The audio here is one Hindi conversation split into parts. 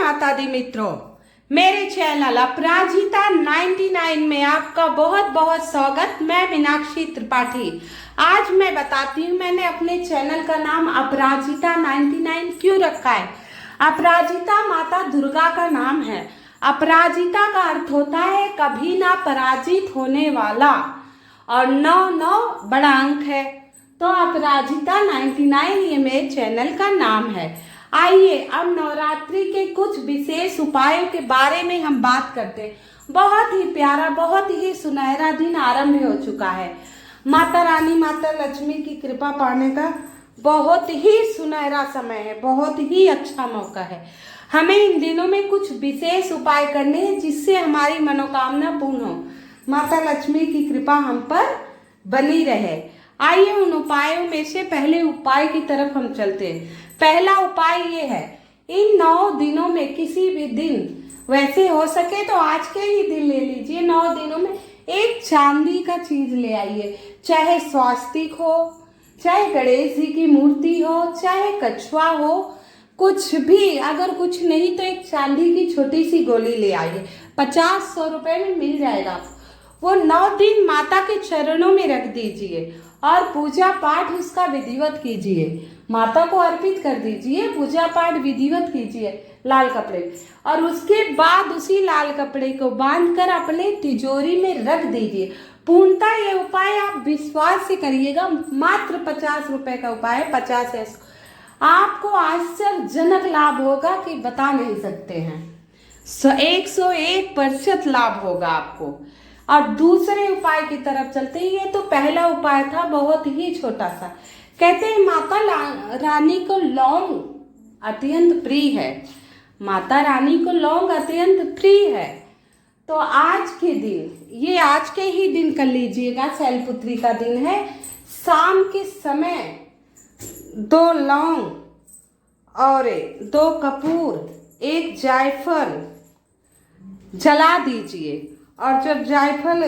माता दी मित्रों, मेरे चैनल अपराजिता 99 में आपका बहुत बहुत स्वागत। मैं मीनाक्षी त्रिपाठी। आज मैं बताती हूँ मैंने अपने चैनल का नाम अपराजिता 99 क्यों रखा है। अपराजिता माता दुर्गा का नाम है। अपराजिता का अर्थ होता है कभी ना पराजित होने वाला, और 9 बड़ा अंक है, तो अपराजिता 99 ये मेरे चैनल का नाम है। आइए अब नवरात्रि के कुछ विशेष उपायों के बारे में हम बात करते हैं। बहुत ही प्यारा, बहुत ही सुनहरा दिन आरंभ हो चुका है। माता रानी माता लक्ष्मी की कृपा पाने का बहुत ही सुनहरा समय है, बहुत ही अच्छा मौका है। हमें इन दिनों में कुछ विशेष उपाय करने हैं जिससे हमारी मनोकामना पूर्ण हो, माता लक्ष्मी की कृपा हम पर बनी रहे। आइए उन उपायों में से पहले उपाय की तरफ हम चलते हैं। पहला उपाय ये है, इन 9 दिनों में किसी भी दिन, वैसे हो सके तो आज के ही दिन ले लीजिए, 9 दिनों में एक चांदी का चीज ले आइए। चाहे स्वास्तिक हो, चाहे गणेश जी की मूर्ति हो, चाहे कछुआ हो, कुछ भी। अगर कुछ नहीं तो एक चांदी की छोटी सी गोली ले आइए, 50-100 रुपए में मिल जाएगा आपको। वो 9 दिन माता के चरणों में रख दीजिए और पूजा पाठ उसका विधिवत कीजिए। माता को अर्पित कर दीजिए, पूजा पाठ विधिवत कीजिए लाल कपड़े, और उसके बाद उसी लाल कपड़े को बांधकर अपने तिजोरी में रख दीजिए। पूर्णतः ये उपाय आप विश्वास से करिएगा। मात्र 50 रुपए का उपाय है, 50 है। आपको आश्चर्यजनक लाभ होगा कि बता नहीं सकते हैं। 101% लाभ होगा आपको। और दूसरे उपाय की तरफ चलते हैं। ये तो पहला उपाय था, बहुत ही छोटा सा। कहते हैं माता रानी को लौंग अत्यंत प्रिय है। माता रानी को लौंग अत्यंत प्रिय है। तो आज के दिन, ये आज के ही दिन कर लीजिएगा, शैलपुत्री का दिन है। शाम के समय 2 लौंग और 2 कपूर, 1 जायफल जला दीजिए, और जब जायफल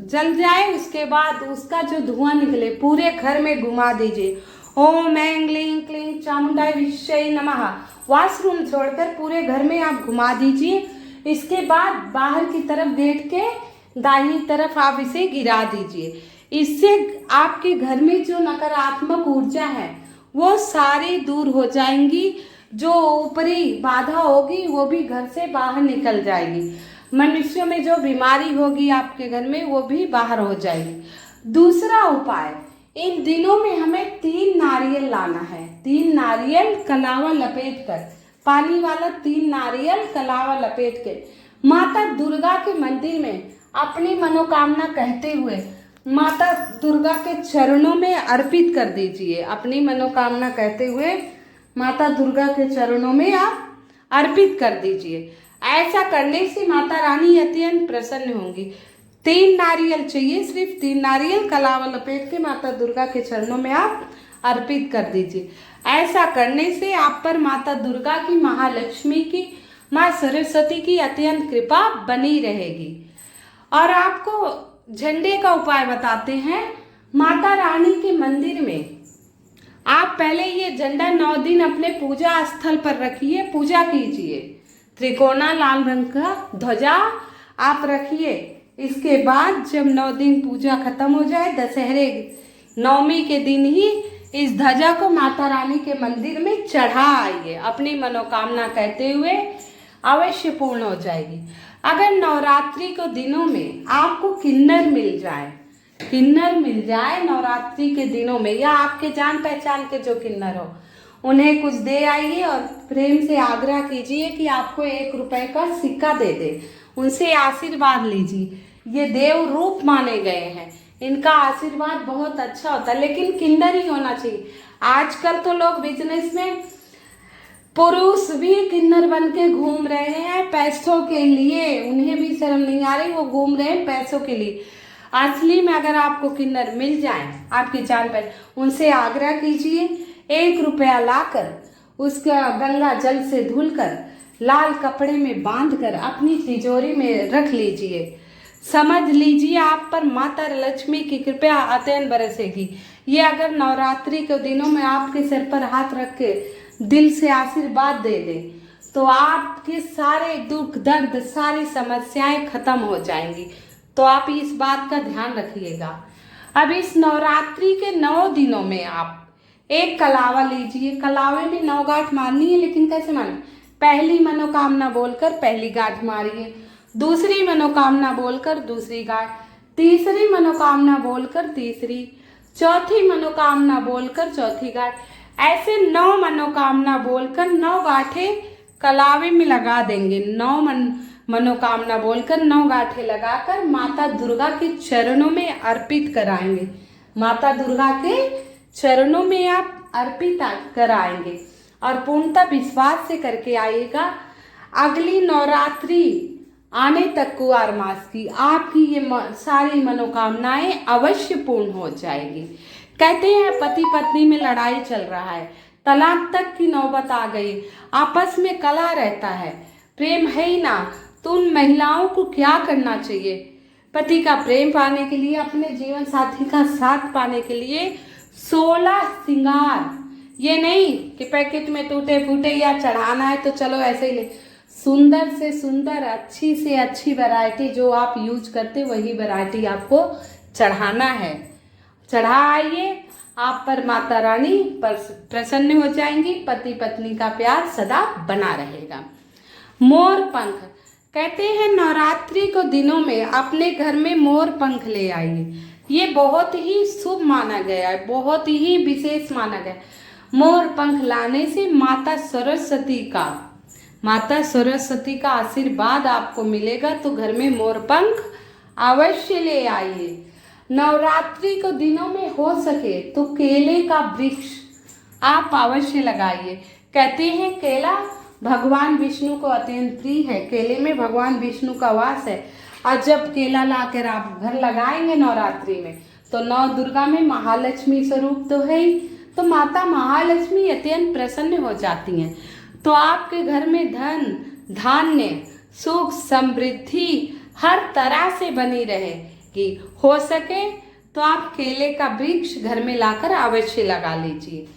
जल जाए उसके बाद उसका जो धुआं निकले पूरे घर में घुमा दीजिए। ओम ऐं क्लीं क्लीं चामुंडाय विष्यै नमः। वॉशरूम छोड़कर पूरे घर में आप घुमा दीजिए। इसके बाद बाहर की तरफ गेट के दाहिनी तरफ आप इसे गिरा दीजिए। इससे आपके घर में जो नकारात्मक ऊर्जा है वो सारी दूर हो जाएंगी। जो ऊपरी बाधा होगी वो भी घर से बाहर निकल जाएगी। मनुष्यों में जो बीमारी होगी आपके घर में वो भी बाहर हो जाएगी। दूसरा उपाय, इन दिनों में हमें 3 नारियल लाना है। 3 नारियल कलावा लपेट कर, पानी वाला 3 नारियल कलावा लपेट के माता दुर्गा के मंदिर में अपनी मनोकामना कहते हुए माता दुर्गा के चरणों में अर्पित कर दीजिए। अपनी मनोकामना कहते हुए माता दुर्गा के चरणों में आप अर्पित कर दीजिए। ऐसा करने से माता रानी अत्यंत प्रसन्न होंगी। 3 नारियल चाहिए, सिर्फ 3 नारियल कलावा लपेट के माता दुर्गा के चरणों में आप अर्पित कर दीजिए। ऐसा करने से आप पर माता दुर्गा की, महालक्ष्मी की, माँ सरस्वती की अत्यंत कृपा बनी रहेगी। और आपको झंडे का उपाय बताते हैं। माता रानी के मंदिर में आप पहले ये झंडा 9 दिन अपने पूजा स्थल पर रखिए, पूजा कीजिए। त्रिकोणा लाल रंग का ध्वजा आप रखिए। इसके बाद जब 9 दिन पूजा खत्म हो जाए, दशहरे नवमी के दिन ही इस ध्वजा को माता रानी के मंदिर में चढ़ा आइए। अपनी मनोकामना कहते हुए अवश्य पूर्ण हो जाएगी। अगर नवरात्रि के दिनों में आपको किन्नर मिल जाए नवरात्रि के दिनों में, या आपके जान पहचान के जो किन्नर हो, उन्हें कुछ दे आइए और प्रेम से आग्रह कीजिए कि आपको 1 रुपए का सिक्का दे दे। उनसे आशीर्वाद लीजिए। ये देव रूप माने गए हैं, इनका आशीर्वाद बहुत अच्छा होता है, लेकिन किन्नर ही होना चाहिए। आजकल तो लोग बिजनेस में पुरुष भी किन्नर बन के घूम रहे हैं पैसों के लिए। उन्हें भी शर्म नहीं आ रही, वो घूम रहे हैं पैसों के लिए। असली में अगर आपको किन्नर मिल जाए, आपकी जान पर, उनसे आग्रह कीजिए, 1 रुपया लाकर उसका गंगा जल से धुलकर लाल कपड़े में बांधकर अपनी तिजोरी में रख लीजिए। समझ लीजिए आप पर माता लक्ष्मी की कृपा अत्यंत बरसेगी। ये अगर नवरात्रि के दिनों में आपके सिर पर हाथ रख के दिल से आशीर्वाद दे दे तो आपके सारे दुख दर्द सारी समस्याएं खत्म हो जाएंगी। तो आप इस बात का ध्यान रखिएगा। अब इस नवरात्रि के 9 दिनों में आप एक कलावा लीजिए। कलावे में 9 गांठ मारनी है, लेकिन कैसे मारनी? पहली मनोकामना बोलकर पहली गांठ मारिए, दूसरी मनोकामना बोलकर दूसरी गांठ, तीसरी मनोकामना बोलकर तीसरी, चौथी मनोकामना बोलकर चौथी गांठ। ऐसे 9 मनोकामना बोलकर 9 गांठें कलावे में लगा देंगे। 9 मनोकामना बोलकर 9 गांठें लगाकर माता दुर्गा के चरणों में अर्पित कराएंगे। माता दुर्गा के चरणों में आप अर्पित कराएंगे और पूर्णतः विश्वास से करके आइएगा। अगली नवरात्रि आने तक कुंवार मास की आपकी ये सारी मनोकामनाएं अवश्य पूर्ण हो जाएगी। कहते हैं पति पत्नी में लड़ाई चल रहा है, तलाक तक की नौबत आ गई, आपस में कलह रहता है, प्रेम है ही ना, तो उन महिलाओं को क्या करना चाहिए? पति का प्रेम पाने के लिए, अपने जीवन साथी का साथ पाने के लिए 16 श्रृंगार, ये नहीं कि पैकेट में टूटे फूटे या चढ़ाना है तो चलो ऐसे ही ले, सुंदर से सुंदर अच्छी से अच्छी वैरायटी जो आप यूज करते वही वैरायटी आपको चढ़ाना है। चढ़ाइए, आप पर माता रानी प्रसन्न हो जाएंगी, पति पत्नी का प्यार सदा बना रहेगा। मोर पंख, कहते हैं नवरात्रि को दिनों में अपने घर में मोर पंख ले आइए। ये बहुत ही शुभ माना गया है, बहुत ही विशेष माना गया। मोर पंख लाने से माता सरस्वती का आशीर्वाद आपको मिलेगा। तो घर में मोर पंख अवश्य ले आइए। नवरात्रि को दिनों में हो सके तो केले का वृक्ष आप अवश्य लगाइए। कहते हैं केला भगवान विष्णु को अत्यंत प्रिय है, केले में भगवान विष्णु का वास है। और जब केला लाकर आप घर लगाएंगे नवरात्रि में, तो नौ दुर्गा में महालक्ष्मी स्वरूप तो है ही, तो माता महालक्ष्मी अत्यंत प्रसन्न हो जाती हैं। तो आपके घर में धन धान्य सुख समृद्धि हर तरह से बनी रहेगी। हो सके तो आप केले का वृक्ष घर में लाकर अवश्य लगा लीजिए।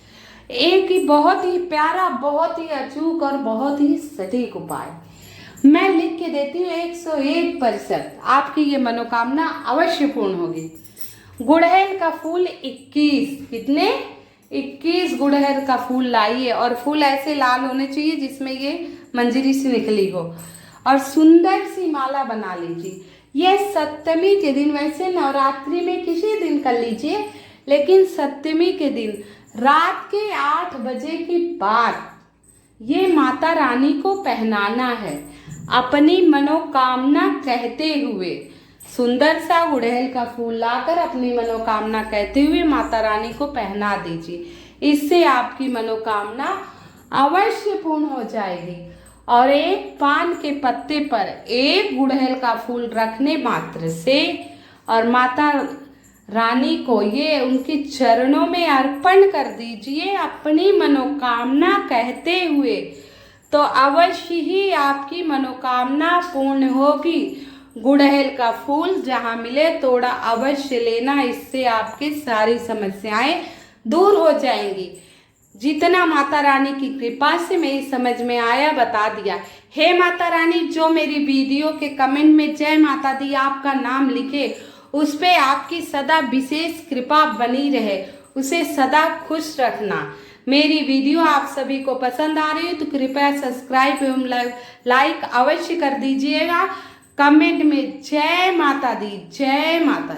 एक ही बहुत ही प्यारा, बहुत ही अचूक और बहुत ही सटीक उपाय मैं लिख के देती हूँ। 101% आपकी ये मनोकामना अवश्य पूर्ण होगी। गुड़हल का फूल 21, कितने? 21 गुड़हल का फूल लाइए और फूल ऐसे लाल होने चाहिए जिसमें ये मंजरी सी निकली हो, और सुंदर सी माला बना लीजिए। यह सप्तमी के दिन, वैसे नवरात्रि में किसी दिन कर लीजिए, लेकिन सप्तमी के दिन रात के 8 बजे के बाद ये माता रानी को पहनाना है। अपनी मनोकामना कहते हुए सुंदर सा गुड़हल का फूल लाकर अपनी मनोकामना कहते हुए माता रानी को पहना दीजिए। इससे आपकी मनोकामना अवश्य पूर्ण हो जाएगी। और एक पान के पत्ते पर एक गुड़हल का फूल रखने मात्र से और माता रानी को ये उनके चरणों में अर्पण कर दीजिए अपनी मनोकामना कहते हुए, तो अवश्य ही आपकी मनोकामना पूर्ण होगी। गुड़हल का फूल जहाँ मिले तोड़ा अवश्य लेना, इससे आपकी सारी समस्याएं दूर हो जाएंगी। जितना माता रानी की कृपा से मेरी समझ में आया बता दिया। हे माता रानी, जो मेरी वीडियो के कमेंट में जय माता दी आपका नाम लिखे, उस पे आपकी सदा विशेष कृपा बनी रहे, उसे सदा खुश रखना। मेरी वीडियो आप सभी को पसंद आ रही है तो कृपया सब्सक्राइब एवं लाइक अवश्य कर दीजिएगा। कमेंट में जय माता दी, जय माता।